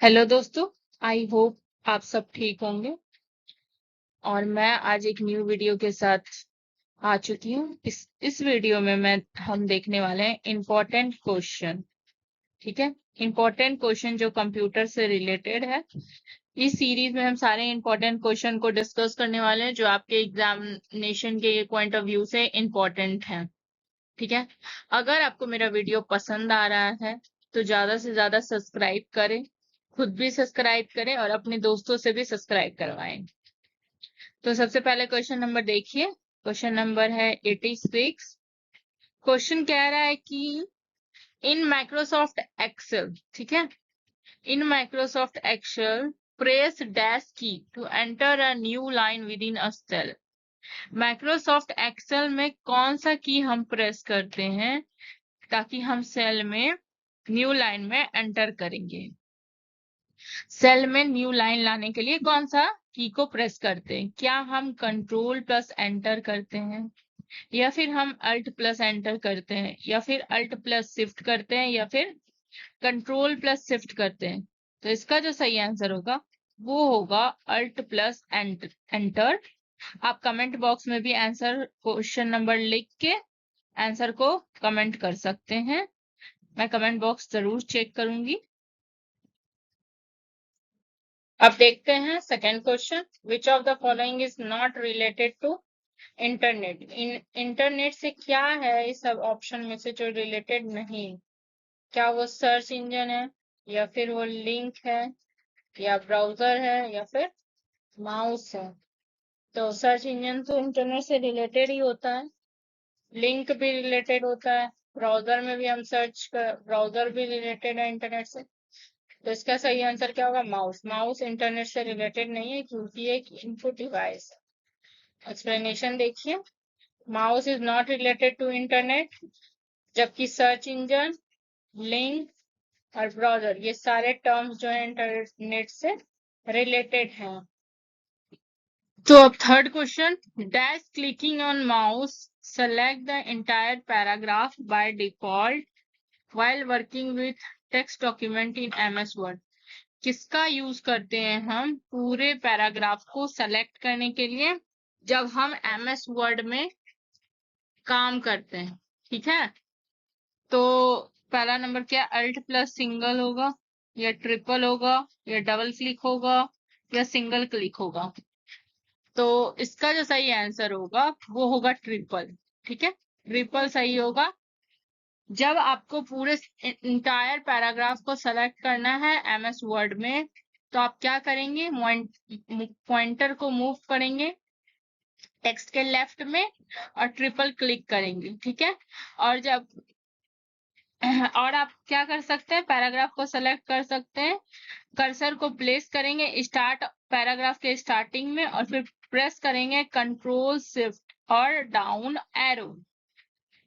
Hello दोस्तों। I hope आप सब ठीक होंगे और मैं आज एक न्यू वीडियो के साथ आ चुकी हूँ। इस वीडियो में हम देखने वाले हैं इम्पोर्टेंट क्वेश्चन। ठीक है, इम्पोर्टेंट क्वेश्चन जो कंप्यूटर से रिलेटेड है। इस सीरीज में हम सारे इम्पोर्टेंट क्वेश्चन को डिस्कस करने वाले हैं जो आपके एग्जामिनेशन के पॉइंट ऑफ व्यू से इम्पोर्टेंट हैं। ठीक है, अगर आपको मेरा वीडियो पसंद आ रहा है तो ज्यादा से ज्यादा सब्सक्राइब करें, खुद भी सब्सक्राइब करें और अपने दोस्तों से भी सब्सक्राइब करवाएं। तो सबसे पहले क्वेश्चन नंबर देखिए। क्वेश्चन नंबर है 86। क्वेश्चन कह रहा है कि इन माइक्रोसॉफ्ट एक्सेल, ठीक है, in Microsoft Excel press dash key to enter a new line within a cell. Microsoft Excel में कौन सा की हम प्रेस करते हैं ताकि हम सेल में न्यू लाइन में एंटर करेंगे। सेल में न्यू लाइन लाने के लिए कौन सा की को प्रेस करते हैं? क्या हम कंट्रोल प्लस एंटर करते हैं, या फिर हम अल्ट प्लस एंटर करते हैं, या फिर अल्ट प्लस शिफ्ट करते हैं, या फिर कंट्रोल प्लस शिफ्ट करते हैं? तो इसका जो सही आंसर होगा वो होगा अल्ट प्लस एंटर। आप कमेंट बॉक्स में भी आंसर क्वेश्चन नंबर लिख के आंसर को कमेंट कर सकते हैं। मैं कमेंट बॉक्स जरूर चेक करूंगी। अब देखते हैं second question. Which of the following is not related to internet? Internet से क्या है इस सब ऑप्शन में से जो रिलेटेड नहीं? क्या वो सर्च इंजन है, या फिर वो लिंक है, या ब्राउजर है, या फिर माउस है? तो सर्च इंजन तो इंटरनेट से रिलेटेड ही होता है, लिंक भी रिलेटेड होता है, ब्राउजर में भी हम सर्च कर, ब्राउजर भी रिलेटेड है इंटरनेट से। तो इसका सही आंसर क्या होगा? माउस। माउस इंटरनेट से रिलेटेड नहीं है क्योंकि ये एक इनपुट डिवाइस है। एक्सप्लेनेशन देखिए। Mouse is not related to internet, जबकि सर्च इंजन, लिंक और ब्राउजर ये सारे टर्म्स जो है इंटरनेट से रिलेटेड हैं। तो अब third question. Dash clicking on mouse select the entire paragraph by default while working with text document in MS Word? किसका यूज करते हैं हम पूरे पैराग्राफ को सेलेक्ट करने के लिए जब हम एमएस वर्ड में काम करते हैं? ठीक है, तो पहला नंबर क्या? अल्ट प्लस सिंगल होगा, या ट्रिपल होगा, या डबल क्लिक होगा, या सिंगल क्लिक होगा? तो इसका जो सही आंसर होगा वो होगा ट्रिपल। ठीक है, ट्रिपल सही होगा। जब आपको पूरे इंटायर पैराग्राफ को सेलेक्ट करना है एमएस वर्ड में तो आप क्या करेंगे? पॉइंटर को मूव करेंगे टेक्स्ट के लेफ्ट में और ट्रिपल क्लिक करेंगे। ठीक है, और जब और आप क्या कर सकते हैं? पैराग्राफ को सेलेक्ट कर सकते हैं, कर्सर को प्लेस करेंगे स्टार्ट पैराग्राफ के स्टार्टिंग में और फिर प्रेस करेंगे कंट्रोल शिफ्ट और डाउन एरो।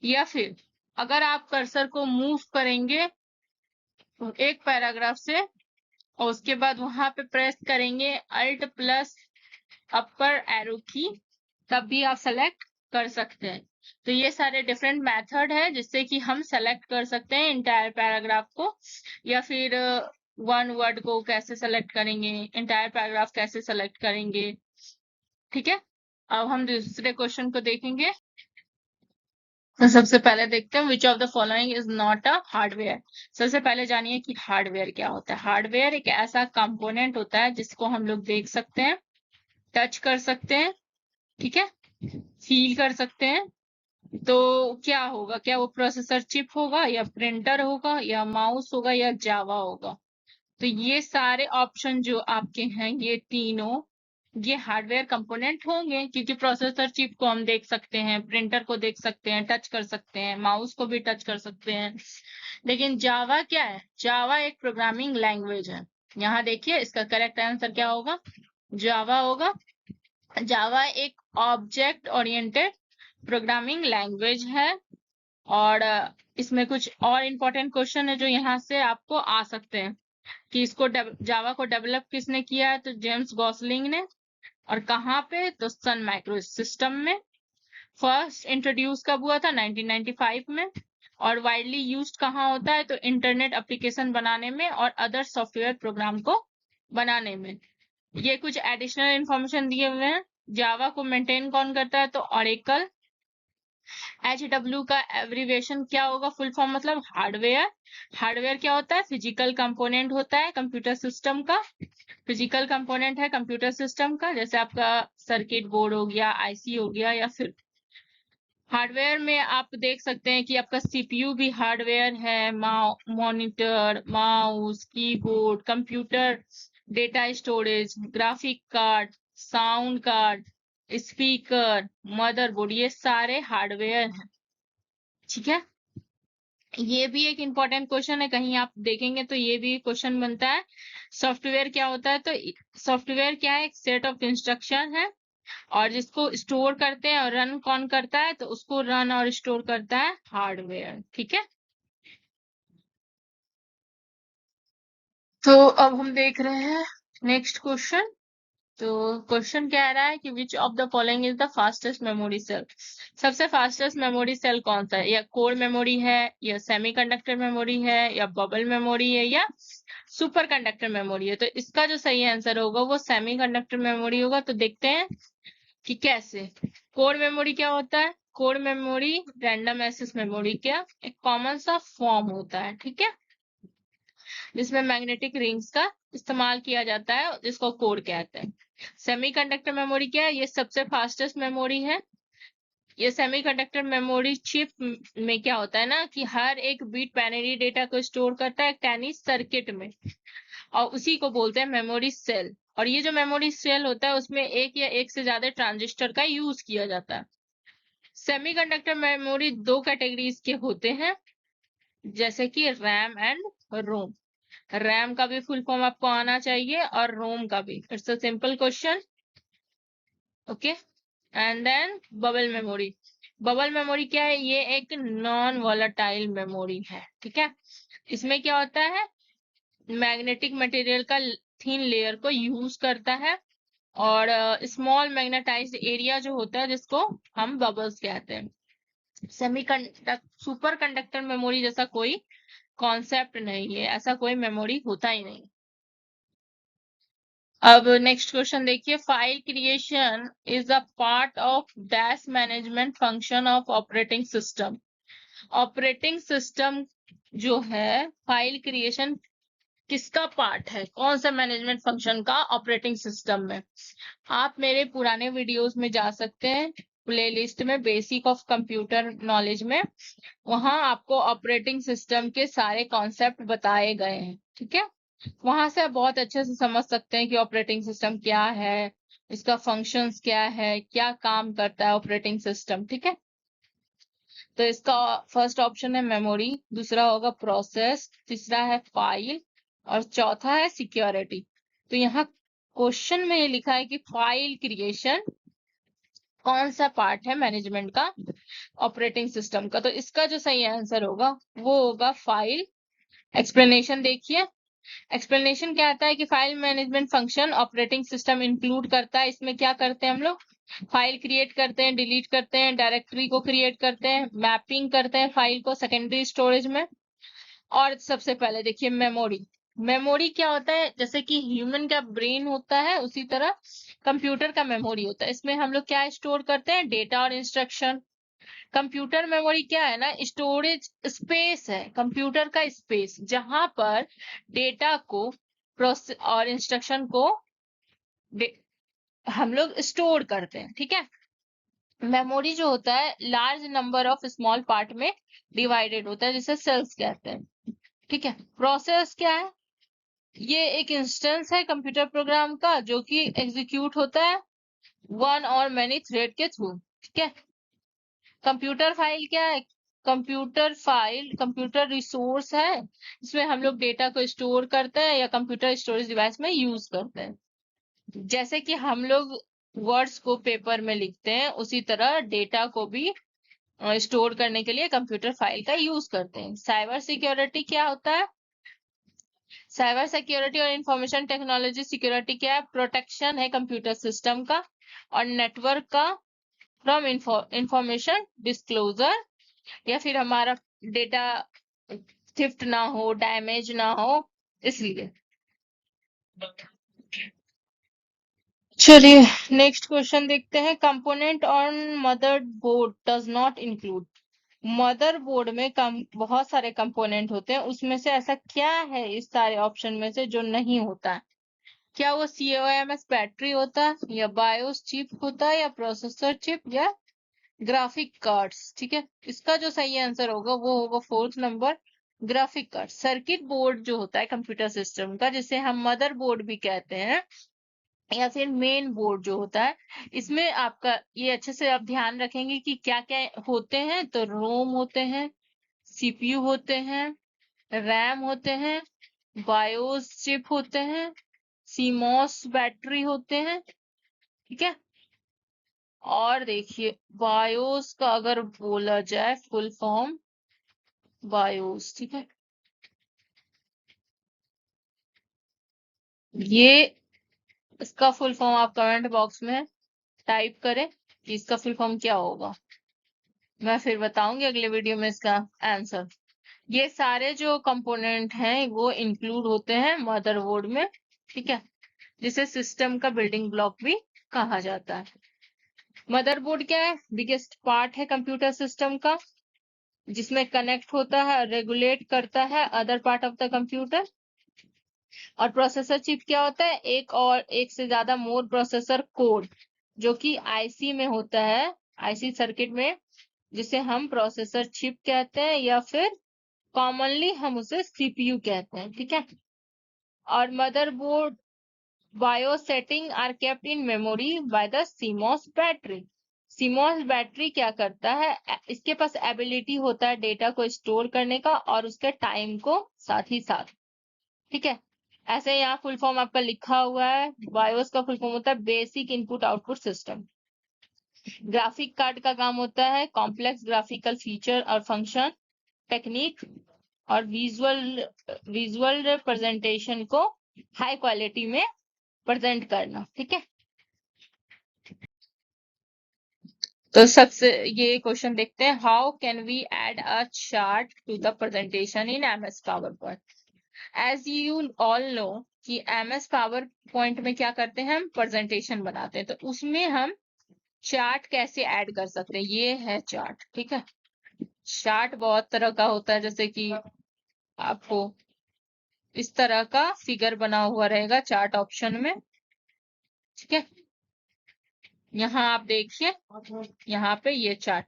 या फिर अगर आप कर्सर को मूव करेंगे एक पैराग्राफ से और उसके बाद वहां पे प्रेस करेंगे अल्ट प्लस अपर एरो की, तब भी आप सेलेक्ट कर सकते हैं। तो ये सारे डिफरेंट मेथड है जिससे कि हम सेलेक्ट कर सकते हैं इंटायर पैराग्राफ को, या फिर वन वर्ड को कैसे सेलेक्ट करेंगे, इंटायर पैराग्राफ कैसे सेलेक्ट करेंगे। ठीक है, अब हम दूसरे क्वेश्चन को देखेंगे। तो सबसे पहले देखते हैं विच of the following is not a hardware. सबसे पहले जानिए कि हार्डवेयर क्या होता है। हार्डवेयर एक ऐसा कंपोनेंट होता है जिसको हम लोग देख सकते हैं, टच कर सकते हैं, ठीक है, फील कर सकते हैं। तो क्या होगा? क्या वो प्रोसेसर चिप होगा, या प्रिंटर होगा, या माउस होगा, या जावा होगा? तो ये सारे ऑप्शन जो आपके हैं ये तीनों ये हार्डवेयर कंपोनेंट होंगे, क्योंकि प्रोसेसर चिप को हम देख सकते हैं, प्रिंटर को देख सकते हैं, टच कर सकते हैं, माउस को भी टच कर सकते हैं। लेकिन जावा क्या है? जावा एक प्रोग्रामिंग लैंग्वेज है। यहाँ देखिए इसका करेक्ट आंसर क्या होगा? जावा होगा। जावा एक ऑब्जेक्ट ओरिएंटेड प्रोग्रामिंग लैंग्वेज है। और इसमें कुछ और इम्पोर्टेंट क्वेश्चन है जो यहाँ से आपको आ सकते हैं कि इसको जावा को डेवलप किसने किया है? तो जेम्स गॉसलिंग ने। और कहाँ पे? तो सन माइक्रो सिस्टम में। फर्स्ट इंट्रोड्यूस कब हुआ था? 1995 में। और वाइडली यूज्ड कहाँ होता है, तो इंटरनेट एप्लीकेशन बनाने में और अदर सॉफ्टवेयर प्रोग्राम को बनाने में। ये कुछ एडिशनल इंफॉर्मेशन दिए हुए हैं। जावा को मेंटेन कौन करता है, तो ऑरेकल। HW का एब्रीविएशन क्या होगा, फुल फॉर्म मतलब हार्डवेयर। हार्डवेयर क्या होता है, फिजिकल कंपोनेंट होता है कंप्यूटर सिस्टम का। फिजिकल कंपोनेंट है कंप्यूटर सिस्टम का, जैसे आपका सर्किट बोर्ड हो गया, आईसी हो गया, या फिर हार्डवेयर में आप देख सकते हैं कि आपका सीपीयू भी हार्डवेयर है, monitor, mouse, keyboard, computer, data storage, graphic card, sound card, speaker, motherboard, ये सारे हार्डवेयर हैं। ठीक है, ये भी एक इम्पोर्टेंट क्वेश्चन है, कहीं आप देखेंगे तो ये भी क्वेश्चन बनता है। सॉफ्टवेयर क्या होता है, तो सॉफ्टवेयर क्या है, एक सेट ऑफ इंस्ट्रक्शन है, और जिसको स्टोर करते हैं और रन कौन करता है, तो उसको रन और स्टोर करता है हार्डवेयर। ठीक है, तो अब हम देख रहे हैं नेक्स्ट क्वेश्चन। तो क्वेश्चन कह रहा है कि which of the following is the fastest memory cell. सबसे फास्टेस्ट मेमोरी सेल कौन सा है, या कोर मेमोरी है, या सेमीकंडक्टर मेमोरी है, या बबल मेमोरी है, या सुपर कंडक्टर मेमोरी है। तो इसका जो सही आंसर होगा वो सेमीकंडक्टर मेमोरी होगा। तो देखते हैं कि कैसे। कोर मेमोरी क्या होता है, core memory random access memory का एक कॉमन सा फॉर्म होता है। ठीक है, जिसमें मैग्नेटिक रिंग्स का इस्तेमाल किया जाता है, जिसको कोर कहते हैं। सेमीकंडक्टर मेमोरी क्या है, ये सबसे फास्टेस्ट मेमोरी है। ये सेमीकंडक्टर मेमोरी चिप में क्या होता है ना, कि हर एक बिट बाइनरी डेटा को स्टोर करता है टैनी सर्किट में, और उसी को बोलते हैं मेमोरी सेल। और ये जो मेमोरी सेल होता है उसमें एक या एक से ज्यादा ट्रांजिस्टर का यूज किया जाता है। सेमीकंडक्टर मेमोरी दो कैटेगरीज के होते हैं, जैसे कि रैम एंड रोम। रैम का भी फुल फॉर्म आपको आना चाहिए, और रोम का भी। It's a simple question. Okay, and then bubble memory. Bubble memory क्या है, ये एक नॉन वॉलेटाइल मेमोरी है। ठीक है, इसमें क्या होता है, मैग्नेटिक मटेरियल का थिन लेयर को यूज करता है, और स्मॉल मैग्नेटाइज्ड एरिया जो होता है जिसको हम बबल्स कहते हैं। सुपर कंडक्टर मेमोरी जैसा कोई कॉन्सेप्ट नहीं है, ऐसा कोई मेमोरी होता ही नहीं। अब नेक्स्ट क्वेश्चन देखिए, file creation is a part of dash management function of operating system. Operating system जो है, फाइल क्रिएशन किसका पार्ट है, कौन सा मैनेजमेंट फंक्शन का ऑपरेटिंग सिस्टम में। आप मेरे पुराने वीडियोस में जा सकते हैं, प्लेलिस्ट में बेसिक ऑफ कंप्यूटर नॉलेज में, वहां आपको ऑपरेटिंग सिस्टम के सारे कॉन्सेप्ट बताए गए हैं। ठीक है, वहां से आप बहुत अच्छे से समझ सकते हैं कि ऑपरेटिंग सिस्टम क्या है, इसका फंक्शंस क्या है, क्या काम करता है ऑपरेटिंग सिस्टम। ठीक है, तो इसका फर्स्ट ऑप्शन है मेमोरी, दूसरा होगा प्रोसेस, तीसरा है फाइल, और चौथा है सिक्योरिटी। तो यहाँ क्वेश्चन में ये लिखा है कि फाइल क्रिएशन कौन सा पार्ट है मैनेजमेंट का ऑपरेटिंग सिस्टम का। तो इसका जो सही आंसर होगा वो होगा फाइल। एक्सप्लेनेशन देखिए, एक्सप्लेनेशन क्या आता है कि file management function operating system include करता है। इसमें क्या करते हैं हम लोग, फाइल क्रिएट करते हैं, डिलीट करते हैं, डायरेक्टरी को क्रिएट करते हैं, मैपिंग करते हैं फाइल को सेकेंडरी स्टोरेज में। और सबसे पहले देखिए मेमोरी। मेमोरी क्या होता है, जैसे कि ह्यूमन का ब्रेन होता है उसी तरह कंप्यूटर का मेमोरी होता है। इसमें हम लोग क्या स्टोर करते हैं, डेटा और इंस्ट्रक्शन। कंप्यूटर मेमोरी क्या है ना, स्टोरेज स्पेस है, कंप्यूटर का स्पेस, जहां पर डेटा को प्रोसेस और इंस्ट्रक्शन को हम लोग स्टोर करते हैं। ठीक है, मेमोरी जो होता है large number of small part में डिवाइडेड होता है, जिसे सेल्स कहते हैं। ठीक है, प्रोसेस क्या है, ये एक इंस्टेंस है कंप्यूटर प्रोग्राम का जो कि एग्जीक्यूट होता है वन और मेनी थ्रेड के थ्रू। ठीक है, कंप्यूटर फाइल क्या है, कंप्यूटर फाइल कंप्यूटर रिसोर्स है, इसमें हम लोग डेटा को स्टोर करते हैं या कंप्यूटर स्टोरेज डिवाइस में यूज करते हैं। जैसे कि हम लोग वर्ड्स को पेपर में लिखते हैं, उसी तरह डेटा को भी स्टोर करने के लिए कंप्यूटर फाइल का यूज करते हैं। साइबर सिक्योरिटी क्या होता है, साइबर सिक्योरिटी और इंफॉर्मेशन टेक्नोलॉजी सिक्योरिटी क्या है, प्रोटेक्शन है कंप्यूटर सिस्टम का और नेटवर्क का फ्रॉम इंफॉर्मेशन डिस्क्लोजर या फिर हमारा डेटा थिफ्ट ना हो, डैमेज ना हो, इसलिए। चलिए नेक्स्ट क्वेश्चन देखते हैं। Component on mother board does not include. Motherboard में बहुत सारे कंपोनेंट होते हैं, उसमें से ऐसा क्या है इस सारे ऑप्शन में से जो नहीं होता है? क्या वो COMS बैटरी होता है, या बायोस चिप होता है, या प्रोसेसर चिप, या ग्राफिक कार्ड्स? ठीक है, इसका जो सही आंसर होगा वो होगा fourth number, graphic card. Circuit board जो होता है कंप्यूटर सिस्टम का, जिसे हम मदरबोर्ड भी कहते हैं, या फिर मेन बोर्ड जो होता है, इसमें आपका ये अच्छे से आप ध्यान रखेंगे कि क्या क्या होते हैं। तो रोम होते हैं, CPU होते हैं, रैम होते हैं, बायोस चिप होते हैं, सीमॉस बैटरी होते हैं। ठीक है, और देखिए बायोस का अगर बोला जाए फुल फॉर्म, बायोस, ठीक है, ये इसका फुल फॉर्म आप कमेंट बॉक्स में टाइप करें कि इसका फुल फॉर्म क्या होगा। मैं फिर बताऊंगी अगले वीडियो में इसका आंसर। ये सारे जो कंपोनेंट हैं वो इंक्लूड होते हैं मदरबोर्ड में। ठीक है, जिसे सिस्टम का बिल्डिंग ब्लॉक भी कहा जाता है। मदरबोर्ड क्या है? बिगेस्ट पार्ट है कंप्यूटर सिस्टम का, जिसमें कनेक्ट होता है, रेगुलेट करता है other part of the computer. और प्रोसेसर चिप क्या होता है? एक और एक से ज्यादा मोर प्रोसेसर कोड, जो कि आईसी में होता है, आईसी सर्किट में, जिसे हम प्रोसेसर चिप कहते हैं, या फिर कॉमनली हम उसे CPU कहते हैं। ठीक है, और motherboard BIOS setting are kept in memory by the CMOS battery. CMOS battery क्या करता है? इसके पास एबिलिटी होता है डेटा को स्टोर करने का, और उसके टाइम को साथ ही साथ। ठीक है, ऐसे यहाँ फुल फॉर्म आपका लिखा हुआ है। BIOS का फुल फॉर्म होता है basic input output system. Graphic card का काम होता है कॉम्प्लेक्स ग्राफिकल फीचर और फंक्शन टेक्निक, और विजुअल रिप्रेजेंटेशन को हाई क्वालिटी में प्रेजेंट करना। ठीक है, तो सबसे ये क्वेश्चन देखते हैं। How can we add a chart to the presentation in MS PowerPoint? As you all know कि MS पावर पॉइंट में क्या करते हैं, हम प्रेजेंटेशन बनाते हैं, तो उसमें हम चार्ट कैसे ऐड कर सकते हैं? ये है चार्ट। ठीक है, चार्ट बहुत तरह का होता है, जैसे कि आपको इस तरह का फिगर बना हुआ रहेगा चार्ट ऑप्शन में। ठीक है, यहाँ आप देखिए, यहाँ पे ये चार्ट,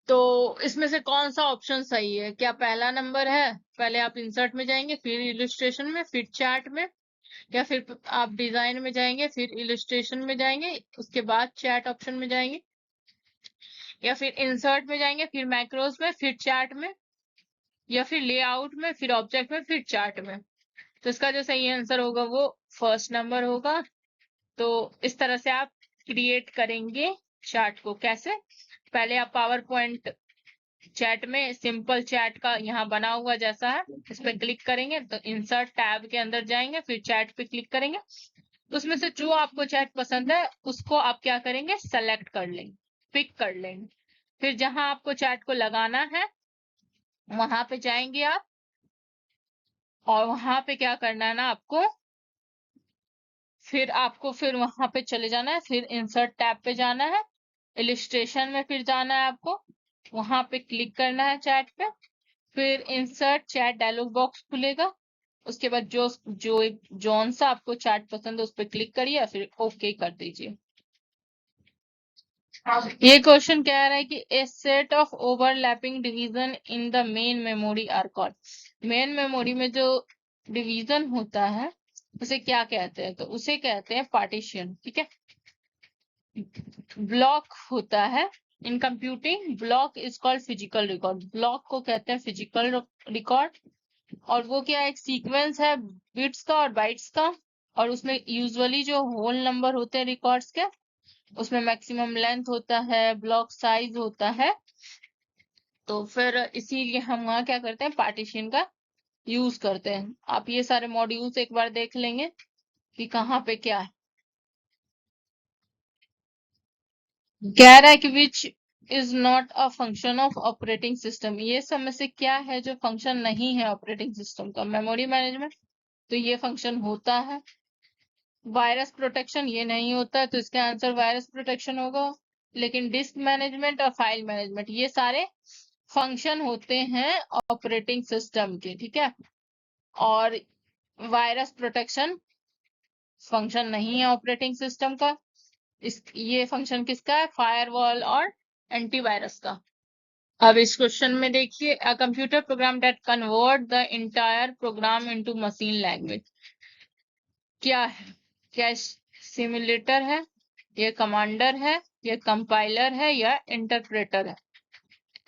तो इसमें से कौन सा ऑप्शन सही है? क्या पहला नंबर है, पहले आप इंसर्ट में जाएंगे, फिर इलस्ट्रेशन में, फिर चार्ट में, या फिर आप डिजाइन में जाएंगे, फिर इलस्ट्रेशन में जाएंगे, उसके बाद चैट ऑप्शन में जाएंगे, या फिर इंसर्ट में जाएंगे, फिर मैक्रोस में, फिर चार्ट में, या फिर लेआउट में, फिर ऑब्जेक्ट में, फिर चार्ट में? तो इसका जो सही आंसर होगा वो फर्स्ट नंबर होगा। तो इस तरह से आप क्रिएट करेंगे चार्ट को। कैसे? पहले आप पावर पॉइंट चैट में सिंपल चैट का यहाँ बना हुआ जैसा है, इस पर क्लिक करेंगे, तो इंसर्ट टैब के अंदर जाएंगे, फिर चैट पे क्लिक करेंगे, तो उसमें से जो आपको चैट पसंद है उसको आप क्या करेंगे, सेलेक्ट कर लेंगे, पिक कर लेंगे। फिर जहां आपको चैट को लगाना है वहां पे जाएंगे आप, और वहां पे क्या करना है ना आपको, फिर वहां पे चले जाना है, फिर इंसर्ट टैब पे जाना है, इलिस्ट्रेशन में फिर जाना है आपको, वहां पे क्लिक करना है चैट पे, फिर इंसर्ट चैट डायलॉग बॉक्स खुलेगा। उसके बाद जो जो जौन सा आपको चैट पसंद है उस पर क्लिक करिए, फिर ओके कर दीजिए। ये क्वेश्चन कह रहा है कि a set of overlapping division in the main memory are called. Main memory में जो डिवीजन होता है उसे क्या कहते हैं? तो उसे कहते हैं पार्टीशन। ठीक है, ब्लॉक होता है in computing, block is called physical record. Block को कहते हैं फिजिकल रिकॉर्ड, और वो क्या एक सीक्वेंस है बिट्स का और बाइट्स का, और उसमें यूजुअली जो होल नंबर होते हैं रिकॉर्ड्स के, उसमें मैक्सिमम लेंथ होता है, ब्लॉक साइज होता है। तो फिर इसीलिए हम वहाँ क्या करते हैं, पार्टीशन का यूज करते हैं। आप ये सारे मॉड्यूल्स एक बार देख लेंगे कि कहाँ पे क्या है। कह रहा है कि which is not a function of operating system. ये सब में से क्या है जो फंक्शन नहीं है ऑपरेटिंग सिस्टम का? मेमोरी मैनेजमेंट, तो ये फंक्शन होता है। वायरस प्रोटेक्शन, ये नहीं होता है, तो इसका आंसर वायरस प्रोटेक्शन होगा। लेकिन डिस्क मैनेजमेंट और फाइल मैनेजमेंट, ये सारे फंक्शन होते हैं ऑपरेटिंग सिस्टम के, ठीक है। और वायरस प्रोटेक्शन फंक्शन नहीं है ऑपरेटिंग सिस्टम का। ये फंक्शन किसका है? फायरवॉल और एंटीवायरस का। अब इस क्वेश्चन में देखिए, a computer program that convert the entire programme into machine language क्या है? क्या सिमुलेटर है, ये कमांडर है, ये कंपाइलर है, या इंटरप्रेटर है?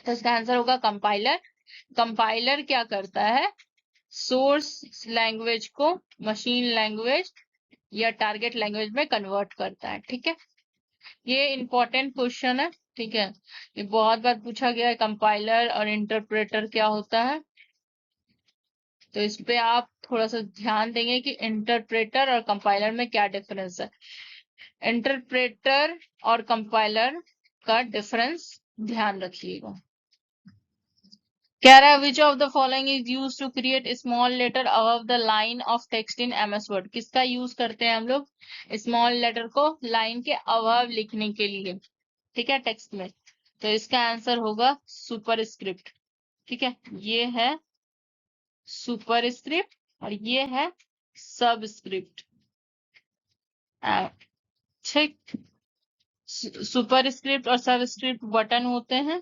तो इसका आंसर होगा कंपाइलर। कंपाइलर क्या करता है? सोर्स लैंग्वेज को मशीन लैंग्वेज या टारगेट लैंग्वेज में कन्वर्ट करता है, ठीक है। ये इंपॉर्टेंट क्वेश्चन है, ठीक है। ये बहुत बार पूछा गया है, कंपाइलर और इंटरप्रेटर क्या होता है। तो इस पे आप थोड़ा सा ध्यान देंगे कि इंटरप्रेटर और कंपाइलर में क्या डिफरेंस है। इंटरप्रेटर और कंपाइलर का डिफरेंस ध्यान रखिएगा। कह रहा है which of the following is use to create small letter above the line of text in MS Word. किसका यूज करते हैं हम लोग? स्मॉल लेटर को लाइन के अबव लिखने के लिए, ठीक है, टेक्स्ट में। तो इसका आंसर होगा सुपर स्क्रिप्ट, ठीक है। ये है सुपर स्क्रिप्ट और ये है सब स्क्रिप्ट, ठीक। सुपर स्क्रिप्ट और सब स्क्रिप्ट बटन होते हैं,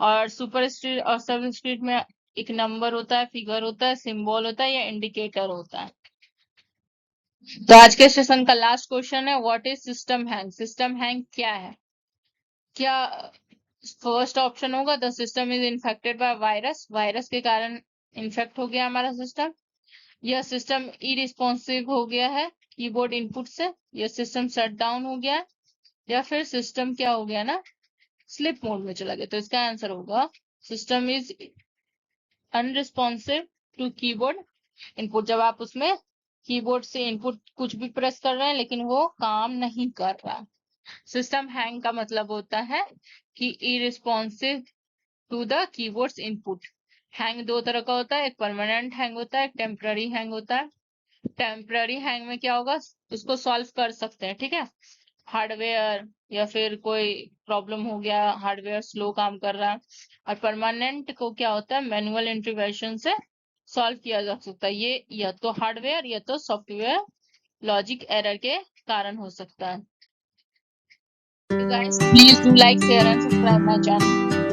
और सुपर स्क्रिप्ट और सब स्क्रिप्ट में एक नंबर होता है, फिगर होता है, सिंबल होता है या इंडिकेटर होता है। तो आज के सेशन का लास्ट क्वेश्चन है, what is system hang? System hang क्या है? क्या फर्स्ट ऑप्शन होगा, the system is infected by virus, virus के कारण इन्फेक्ट हो गया हमारा सिस्टम, या सिस्टम इरिस्पॉन्सिव हो गया है कीबोर्ड इनपुट से, या सिस्टम शट डाउन हो गया, या फिर सिस्टम क्या हो गया ना, स्लिप मोड में चला गया। तो इसका आंसर होगा system is unresponsive to keyboard input. जब आप उसमें कीबोर्ड से इनपुट कुछ भी प्रेस कर रहे हैं लेकिन वो काम नहीं कर रहा। सिस्टम हैंग का मतलब होता है कि irresponsive to the keyboards input. Hang दो तरह का होता है, एक परमानेंट हैंग होता है, एक टेम्पररी हैंग होता है। टेम्पररी हैंग में क्या होगा, उसको सॉल्व कर सकते हैं, ठीक है। हार्डवेयर या फिर कोई प्रॉब्लम हो गया, हार्डवेयर स्लो काम कर रहा है। और परमानेंट को क्या होता है, मैनुअल इंटरवेंशन से सॉल्व किया जा सकता है। ये या तो हार्डवेयर या तो सॉफ्टवेयर लॉजिक एरर के कारण हो सकता है। You guys, please do like, share and subscribe my channel.